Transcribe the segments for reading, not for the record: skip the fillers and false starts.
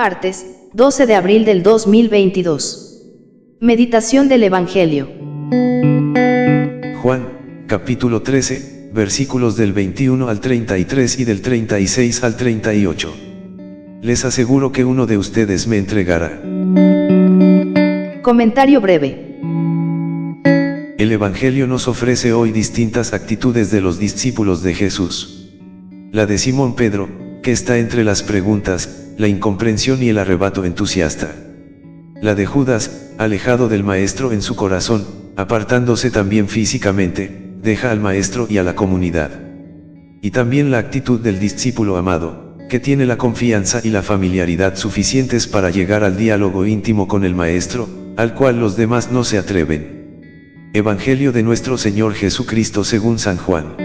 Martes, 12 de abril del 2022. Meditación del Evangelio. Juan, capítulo 13, versículos del 21 al 33 y del 36 al 38. Les aseguro que uno de ustedes me entregará. Comentario breve. El Evangelio nos ofrece hoy distintas actitudes de los discípulos de Jesús. La de Simón Pedro, que está entre las preguntas, la incomprensión y el arrebato entusiasta. La de Judas, alejado del Maestro en su corazón, apartándose también físicamente, deja al Maestro y a la comunidad. Y también la actitud del discípulo amado, que tiene la confianza y la familiaridad suficientes para llegar al diálogo íntimo con el Maestro, al cual los demás no se atreven. Evangelio de nuestro Señor Jesucristo según San Juan.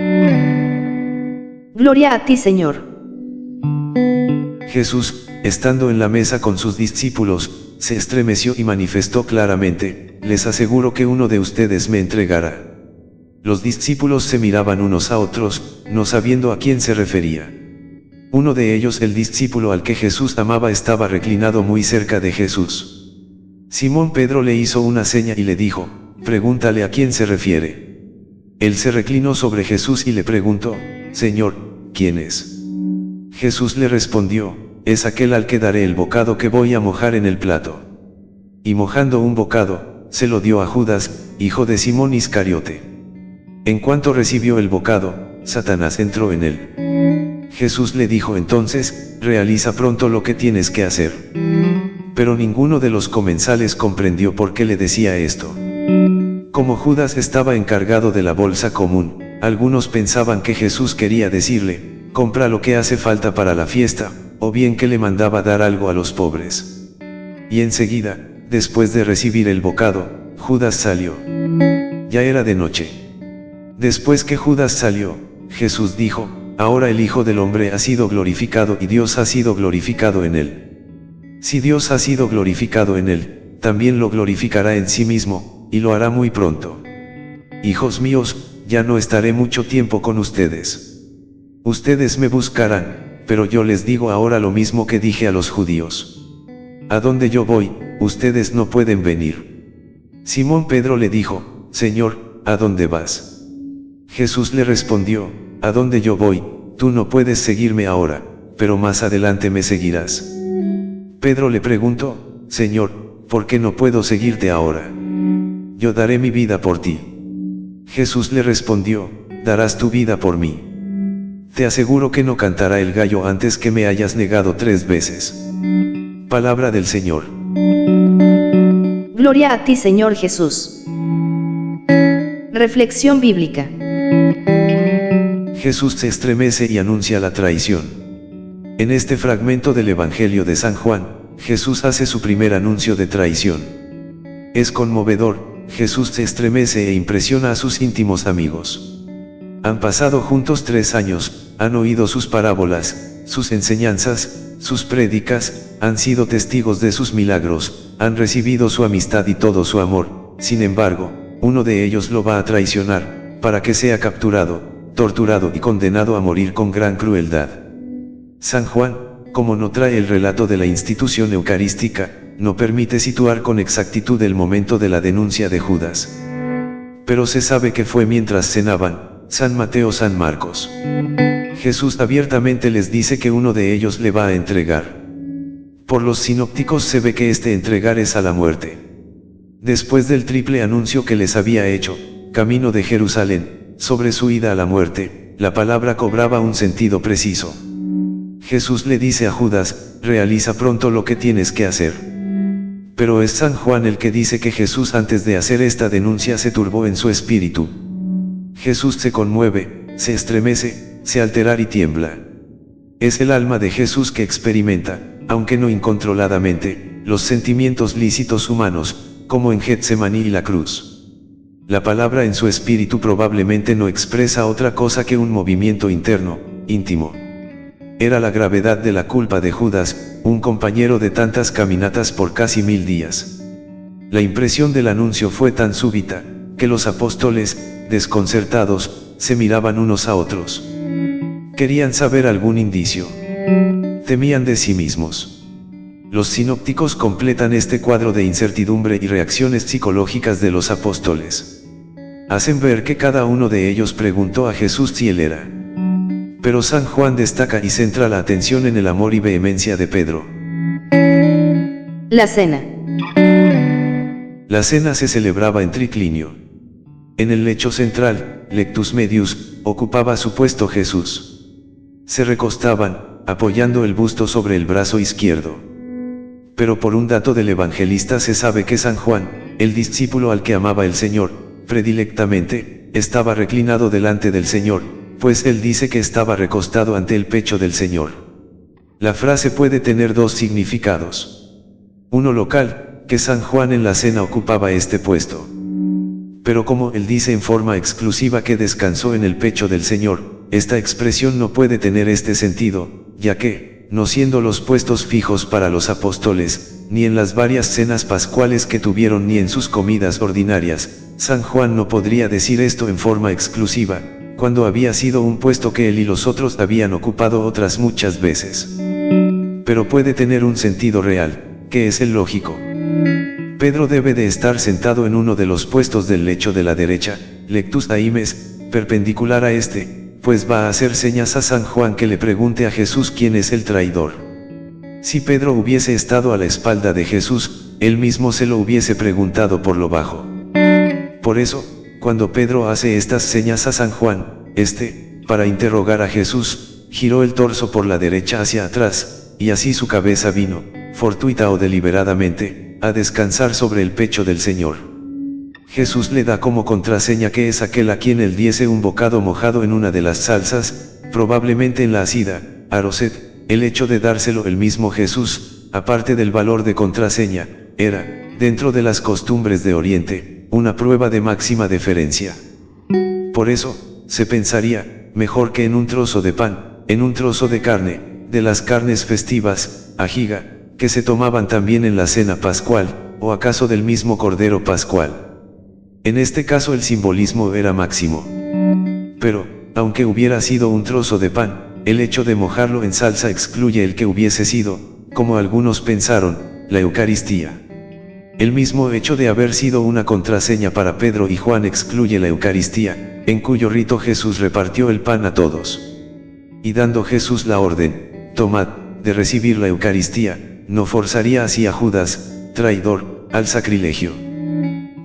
Gloria a ti, Señor. Jesús, estando en la mesa con sus discípulos, se estremeció y manifestó claramente: les aseguro que uno de ustedes me entregará. Los discípulos se miraban unos a otros, no sabiendo a quién se refería. Uno de ellos, el discípulo al que Jesús amaba, estaba reclinado muy cerca de Jesús. Simón Pedro le hizo una seña y le dijo: pregúntale a quién se refiere. Él se reclinó sobre Jesús y le preguntó: Señor, ¿quién es? Jesús le respondió: es aquel al que daré el bocado que voy a mojar en el plato. Y mojando un bocado, se lo dio a Judas, hijo de Simón Iscariote. En cuanto recibió el bocado, Satanás entró en él. Jesús le dijo entonces: realiza pronto lo que tienes que hacer. Pero ninguno de los comensales comprendió por qué le decía esto. Como Judas estaba encargado de la bolsa común, algunos pensaban que Jesús quería decirle: compra lo que hace falta para la fiesta, o bien que le mandaba dar algo a los pobres. Y enseguida, después de recibir el bocado, Judas salió. Ya era de noche. Después que Judas salió, Jesús dijo: ahora el Hijo del Hombre ha sido glorificado y Dios ha sido glorificado en él. Si Dios ha sido glorificado en él, también lo glorificará en sí mismo, y lo hará muy pronto. Hijos míos, ya no estaré mucho tiempo con ustedes. Ustedes me buscarán, pero yo les digo ahora lo mismo que dije a los judíos. A donde yo voy, ustedes no pueden venir. Simón Pedro le dijo: Señor, ¿a dónde vas? Jesús le respondió: a donde yo voy, tú no puedes seguirme ahora, pero más adelante me seguirás. Pedro le preguntó: Señor, ¿por qué no puedo seguirte ahora? Yo daré mi vida por ti. Jesús le respondió: darás tu vida por mí. Te aseguro que no cantará el gallo antes que me hayas negado 3 veces. Palabra del Señor. Gloria a ti, Señor Jesús. Reflexión bíblica. Jesús se estremece y anuncia la traición. En este fragmento del Evangelio de San Juan, Jesús hace su primer anuncio de traición. Es conmovedor: Jesús se estremece e impresiona a sus íntimos amigos. Han pasado juntos 3 años, han oído sus parábolas, sus enseñanzas, sus prédicas, han sido testigos de sus milagros, han recibido su amistad y todo su amor. Sin embargo, uno de ellos lo va a traicionar, para que sea capturado, torturado y condenado a morir con gran crueldad. San Juan, como no trae el relato de la institución eucarística, no permite situar con exactitud el momento de la denuncia de Judas. Pero se sabe que fue mientras cenaban, San Mateo, San Marcos. Jesús abiertamente les dice que uno de ellos le va a entregar. Por los sinópticos se ve que este entregar es a la muerte. Después del triple anuncio que les había hecho, camino de Jerusalén, sobre su ida a la muerte, la palabra cobraba un sentido preciso. Jesús le dice a Judas: realiza pronto lo que tienes que hacer. Pero es San Juan el que dice que Jesús, antes de hacer esta denuncia, se turbó en su espíritu. Jesús se conmueve, se estremece, se altera y tiembla. Es el alma de Jesús que experimenta, aunque no incontroladamente, los sentimientos lícitos humanos, como en Getsemaní y la cruz. La palabra en su espíritu probablemente no expresa otra cosa que un movimiento interno, íntimo. Era la gravedad de la culpa de Judas, un compañero de tantas caminatas por casi 1000 días. La impresión del anuncio fue tan súbita, que los apóstoles, desconcertados, se miraban unos a otros. Querían saber algún indicio. Temían de sí mismos. Los sinópticos completan este cuadro de incertidumbre y reacciones psicológicas de los apóstoles. Hacen ver que cada uno de ellos preguntó a Jesús si él era. Pero San Juan destaca y centra la atención en el amor y vehemencia de Pedro. La cena. La cena se celebraba en triclinio. En el lecho central, Lectus Medius, ocupaba su puesto Jesús. Se recostaban, apoyando el busto sobre el brazo izquierdo. Pero por un dato del evangelista se sabe que San Juan, el discípulo al que amaba el Señor, predilectamente, estaba reclinado delante del Señor, pues él dice que estaba recostado ante el pecho del Señor. La frase puede tener dos significados. Uno local, que San Juan en la cena ocupaba este puesto. Pero como él dice en forma exclusiva que descansó en el pecho del Señor, esta expresión no puede tener este sentido, ya que, no siendo los puestos fijos para los apóstoles, ni en las varias cenas pascuales que tuvieron ni en sus comidas ordinarias, San Juan no podría decir esto en forma exclusiva, cuando había sido un puesto que él y los otros habían ocupado otras muchas veces. Pero puede tener un sentido real, que es el lógico. Pedro debe de estar sentado en uno de los puestos del lecho de la derecha, Lectus Aimes, perpendicular a este, pues va a hacer señas a San Juan que le pregunte a Jesús quién es el traidor. Si Pedro hubiese estado a la espalda de Jesús, él mismo se lo hubiese preguntado por lo bajo. Por eso, cuando Pedro hace estas señas a San Juan, para interrogar a Jesús, giró el torso por la derecha hacia atrás, y así su cabeza vino, fortuita o deliberadamente, a descansar sobre el pecho del Señor. Jesús le da como contraseña que es aquel a quien él diese un bocado mojado en una de las salsas, probablemente en la asida, aroset. El hecho de dárselo el mismo Jesús, aparte del valor de contraseña, era, dentro de las costumbres de Oriente, una prueba de máxima deferencia. Por eso, se pensaría, mejor que en un trozo de pan, en un trozo de carne, de las carnes festivas, ajiga, que se tomaban también en la cena pascual, o acaso del mismo cordero pascual. En este caso el simbolismo era máximo. Pero, aunque hubiera sido un trozo de pan, el hecho de mojarlo en salsa excluye el que hubiese sido, como algunos pensaron, la Eucaristía. El mismo hecho de haber sido una contraseña para Pedro y Juan excluye la Eucaristía, en cuyo rito Jesús repartió el pan a todos. Y dando Jesús la orden, tomad, de recibir la Eucaristía, no forzaría así a Judas, traidor, al sacrilegio.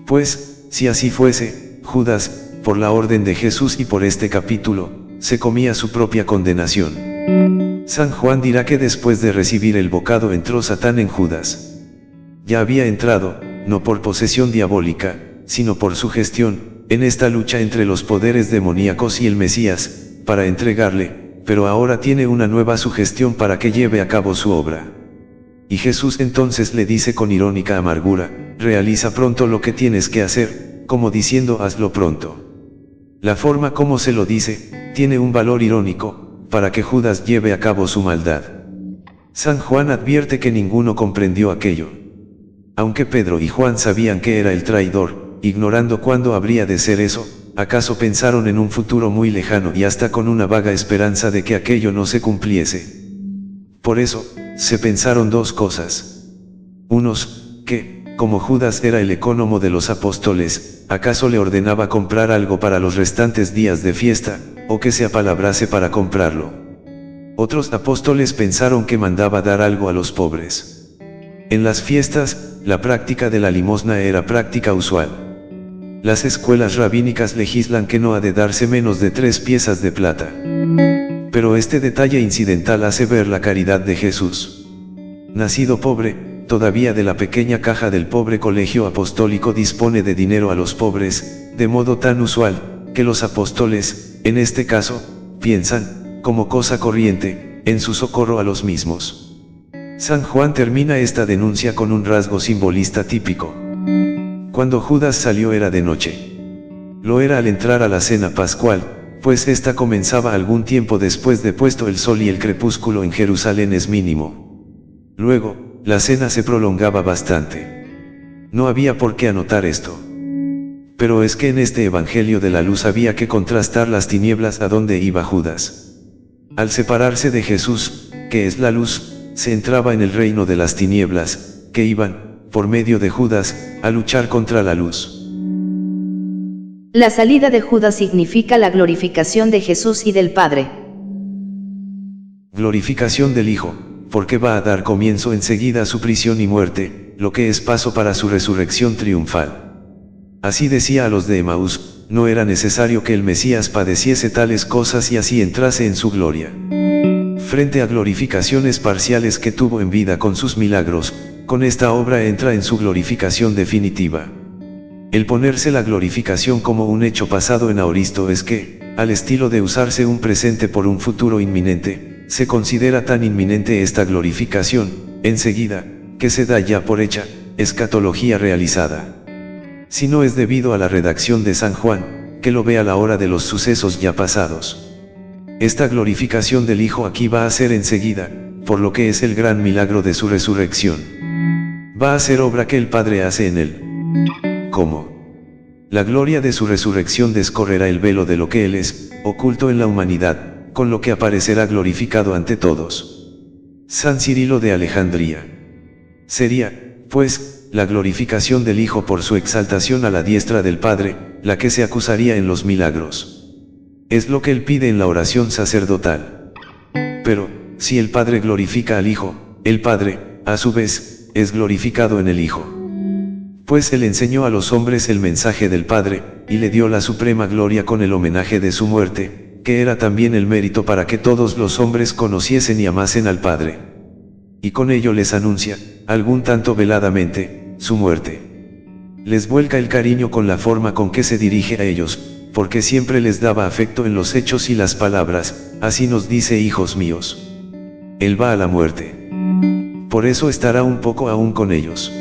Pues, si así fuese, Judas, por la orden de Jesús y por este capítulo, se comía su propia condenación. San Juan dirá que después de recibir el bocado entró Satán en Judas. Ya había entrado, no por posesión diabólica, sino por sugestión, en esta lucha entre los poderes demoníacos y el Mesías, para entregarle, pero ahora tiene una nueva sugestión para que lleve a cabo su obra. Y Jesús entonces le dice con irónica amargura, realiza pronto lo que tienes que hacer, como diciendo hazlo pronto. La forma como se lo dice, tiene un valor irónico, para que Judas lleve a cabo su maldad. San Juan advierte que ninguno comprendió aquello. Aunque Pedro y Juan sabían que era el traidor, ignorando cuándo habría de ser eso, acaso pensaron en un futuro muy lejano y hasta con una vaga esperanza de que aquello no se cumpliese. Por eso, se pensaron dos cosas. Unos, que, como Judas era el ecónomo de los apóstoles, acaso le ordenaba comprar algo para los restantes días de fiesta, o que se apalabrase para comprarlo. Otros apóstoles pensaron que mandaba dar algo a los pobres. En las fiestas, la práctica de la limosna era práctica usual. Las escuelas rabínicas legislan que no ha de darse menos de 3 piezas de plata. Pero este detalle incidental hace ver la caridad de Jesús. Nacido pobre, todavía de la pequeña caja del pobre colegio apostólico dispone de dinero a los pobres, de modo tan usual, que los apóstoles, en este caso, piensan, como cosa corriente, en su socorro a los mismos. San Juan termina esta denuncia con un rasgo simbolista típico. Cuando Judas salió era de noche. Lo era al entrar a la cena pascual, pues esta comenzaba algún tiempo después de puesto el sol y el crepúsculo en Jerusalén es mínimo. Luego, la cena se prolongaba bastante. No había por qué anotar esto. Pero es que en este Evangelio de la Luz había que contrastar las tinieblas a donde iba Judas. Al separarse de Jesús, que es la luz, se entraba en el reino de las tinieblas, que iban, por medio de Judas, a luchar contra la luz. La salida de Judas significa la glorificación de Jesús y del Padre. Glorificación del Hijo, porque va a dar comienzo enseguida a su prisión y muerte, lo que es paso para su resurrección triunfal. Así decía a los de Emaús, no era necesario que el Mesías padeciese tales cosas y así entrase en su gloria. Frente a glorificaciones parciales que tuvo en vida con sus milagros, con esta obra entra en su glorificación definitiva. El ponerse la glorificación como un hecho pasado en aoristo es que, al estilo de usarse un presente por un futuro inminente, se considera tan inminente esta glorificación, enseguida, que se da ya por hecha, escatología realizada. Si no es debido a la redacción de San Juan, que lo ve a la hora de los sucesos ya pasados. Esta glorificación del Hijo aquí va a ser enseguida, por lo que es el gran milagro de su resurrección. Va a ser obra que el Padre hace en él. ¿Cómo? La gloria de su resurrección descorrerá el velo de lo que Él es, oculto en la humanidad, con lo que aparecerá glorificado ante todos. San Cirilo de Alejandría. Sería, pues, la glorificación del Hijo por su exaltación a la diestra del Padre, la que se acusaría en los milagros. Es lo que Él pide en la oración sacerdotal. Pero, si el Padre glorifica al Hijo, el Padre, a su vez, es glorificado en el Hijo. Pues Él enseñó a los hombres el mensaje del Padre, y le dio la suprema gloria con el homenaje de su muerte, que era también el mérito para que todos los hombres conociesen y amasen al Padre. Y con ello les anuncia, algún tanto veladamente, su muerte. Les vuelca el cariño con la forma con que se dirige a ellos, porque siempre les daba afecto en los hechos y las palabras, así nos dice: hijos míos. Él va a la muerte. Por eso estará un poco aún con ellos.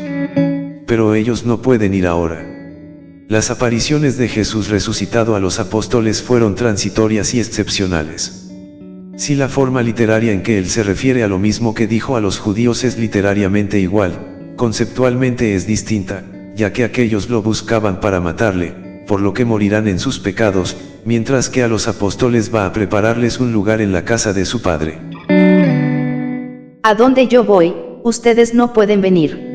Pero ellos no pueden ir ahora. Las apariciones de Jesús resucitado a los apóstoles fueron transitorias y excepcionales. Si la forma literaria en que él se refiere a lo mismo que dijo a los judíos es literariamente igual, conceptualmente es distinta, ya que aquellos lo buscaban para matarle, por lo que morirán en sus pecados, mientras que a los apóstoles va a prepararles un lugar en la casa de su Padre. A donde yo voy, ustedes no pueden venir.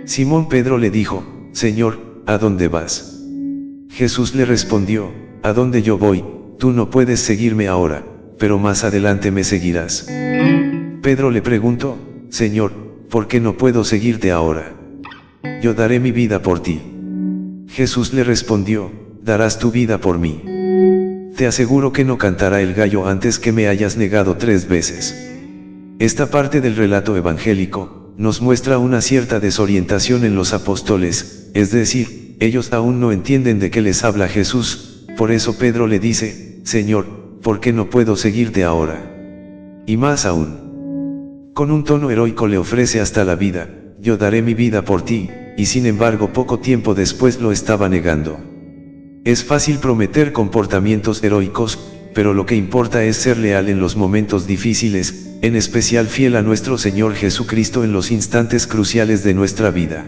Simón Pedro le dijo: Señor, ¿a dónde vas? Jesús le respondió: a donde yo voy, tú no puedes seguirme ahora, pero más adelante me seguirás. Pedro le preguntó: Señor, ¿por qué no puedo seguirte ahora? Yo daré mi vida por ti. Jesús le respondió: darás tu vida por mí. Te aseguro que no cantará el gallo antes que me hayas negado 3 veces. Esta parte del relato evangélico nos muestra una cierta desorientación en los apóstoles, es decir, ellos aún no entienden de qué les habla Jesús, por eso Pedro le dice: Señor, ¿por qué no puedo seguirte ahora? Y más aún, con un tono heroico le ofrece hasta la vida: yo daré mi vida por ti, y sin embargo poco tiempo después lo estaba negando. Es fácil prometer comportamientos heroicos, pero lo que importa es ser leal en los momentos difíciles, en especial fiel a nuestro Señor Jesucristo en los instantes cruciales de nuestra vida.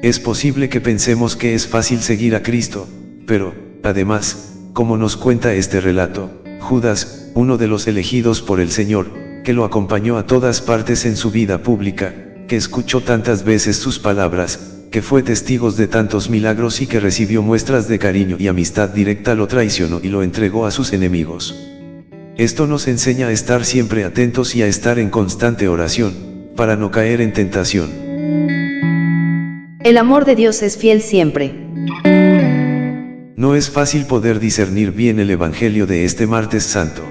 Es posible que pensemos que es fácil seguir a Cristo, pero, además, como nos cuenta este relato, Judas, uno de los elegidos por el Señor, que lo acompañó a todas partes en su vida pública, que escuchó tantas veces sus palabras, que fue testigo de tantos milagros y que recibió muestras de cariño y amistad directa, lo traicionó y lo entregó a sus enemigos. Esto nos enseña a estar siempre atentos y a estar en constante oración, para no caer en tentación. El amor de Dios es fiel siempre. No es fácil poder discernir bien el Evangelio de este martes santo.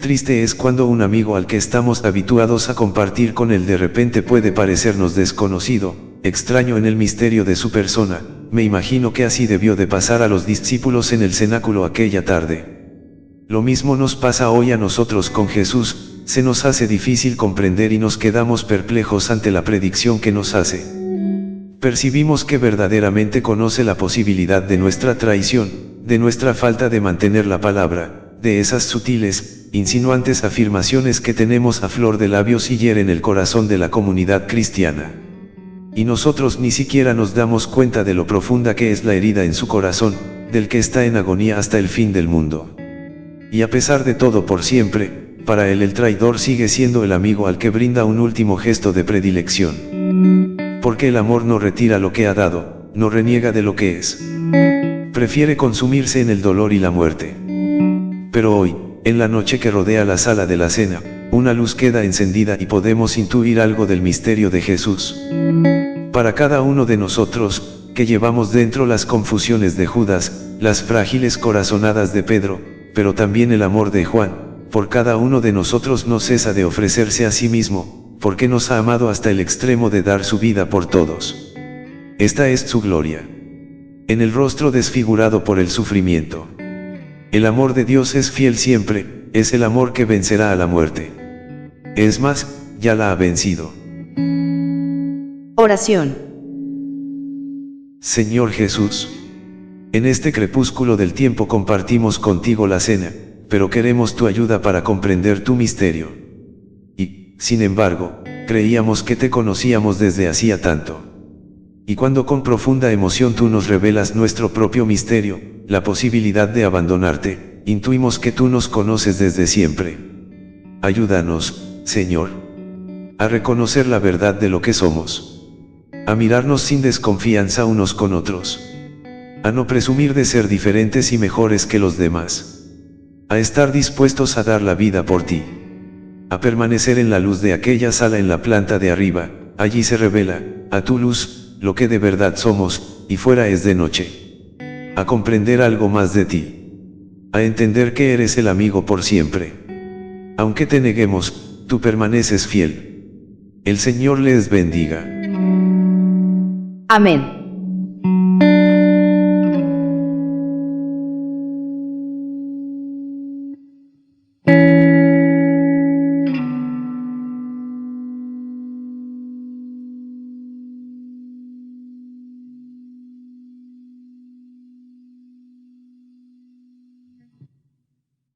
Triste es cuando un amigo al que estamos habituados a compartir con él de repente puede parecernos desconocido, extraño en el misterio de su persona. Me imagino que así debió de pasar a los discípulos en el cenáculo aquella tarde. Lo mismo nos pasa hoy a nosotros con Jesús, se nos hace difícil comprender y nos quedamos perplejos ante la predicción que nos hace. Percibimos que verdaderamente conoce la posibilidad de nuestra traición, de nuestra falta de mantener la palabra, de esas sutiles, insinuantes afirmaciones que tenemos a flor de labios y hieren el corazón de la comunidad cristiana. Y nosotros ni siquiera nos damos cuenta de lo profunda que es la herida en su corazón, del que está en agonía hasta el fin del mundo. Y a pesar de todo, por siempre, para él el traidor sigue siendo el amigo al que brinda un último gesto de predilección. Porque el amor no retira lo que ha dado, no reniega de lo que es. Prefiere consumirse en el dolor y la muerte. Pero hoy, en la noche que rodea la sala de la cena, una luz queda encendida y podemos intuir algo del misterio de Jesús. Para cada uno de nosotros, que llevamos dentro las confusiones de Judas, las frágiles corazonadas de Pedro, pero también el amor de Juan, por cada uno de nosotros no cesa de ofrecerse a sí mismo, porque nos ha amado hasta el extremo de dar su vida por todos. Esta es su gloria. En el rostro desfigurado por el sufrimiento. El amor de Dios es fiel siempre, es el amor que vencerá a la muerte. Es más, ya la ha vencido. Oración. Señor Jesús, en este crepúsculo del tiempo compartimos contigo la cena, pero queremos tu ayuda para comprender tu misterio. Y, sin embargo, creíamos que te conocíamos desde hacía tanto. Y cuando con profunda emoción tú nos revelas nuestro propio misterio, la posibilidad de abandonarte, intuimos que tú nos conoces desde siempre. Ayúdanos, Señor, a reconocer la verdad de lo que somos. A mirarnos sin desconfianza unos con otros. A no presumir de ser diferentes y mejores que los demás. A estar dispuestos a dar la vida por ti. A permanecer en la luz de aquella sala en la planta de arriba, allí se revela, a tu luz, lo que de verdad somos, y fuera es de noche. A comprender algo más de ti. A entender que eres el amigo por siempre. Aunque te neguemos, tú permaneces fiel. El Señor les bendiga. Amén.